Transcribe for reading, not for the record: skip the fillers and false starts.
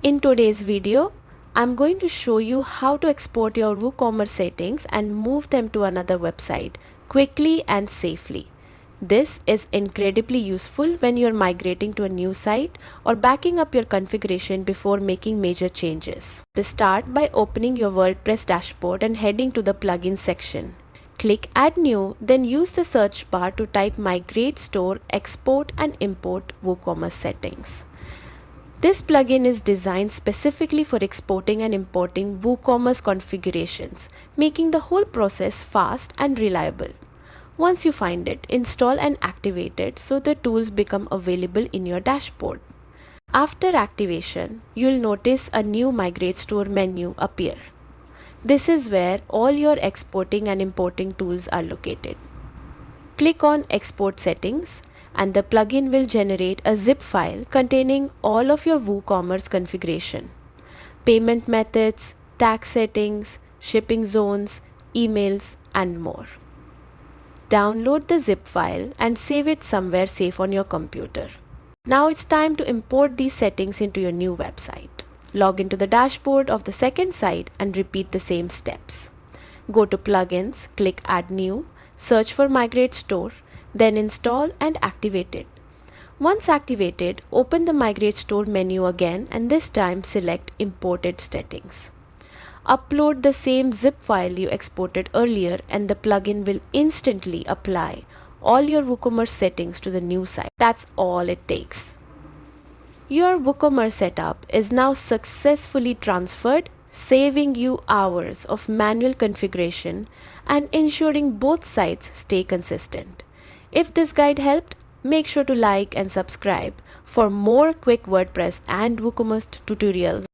In today's video, I'm going to show you how to export your WooCommerce settings and move them to another website quickly and safely. This is incredibly useful when you're migrating to a new site or backing up your configuration before making major changes. To start by opening your WordPress dashboard and heading to the plugins section. Click Add New, then use the search bar to type Migrate, Store, Export and Import WooCommerce settings. This plugin is designed specifically for exporting and importing WooCommerce configurations, making the whole process fast and reliable. Once you find it, install and activate it so the tools become available in your dashboard. After activation, you'll notice a new Migrate Store menu appear. This is where all your exporting and importing tools are located. Click on Export Settings and the plugin will generate a zip file containing all of your WooCommerce configuration, payment methods, tax settings, shipping zones, emails, and more. Download the zip file and save it somewhere safe on your computer. Now it's time to import these settings into your new website. Log into the dashboard of the second site and repeat the same steps. Go to Plugins, click Add New, search for Migrate Store, then install and activate it. Once activated, open the Migrate Store menu again and this time select Imported Settings. Upload the same zip file you exported earlier and the plugin will instantly apply all your WooCommerce settings to the new site. That's all it takes. Your WooCommerce setup is now successfully transferred, saving you hours of manual configuration and ensuring both sites stay consistent. If this guide helped, make sure to like and subscribe for more quick WordPress and WooCommerce tutorials.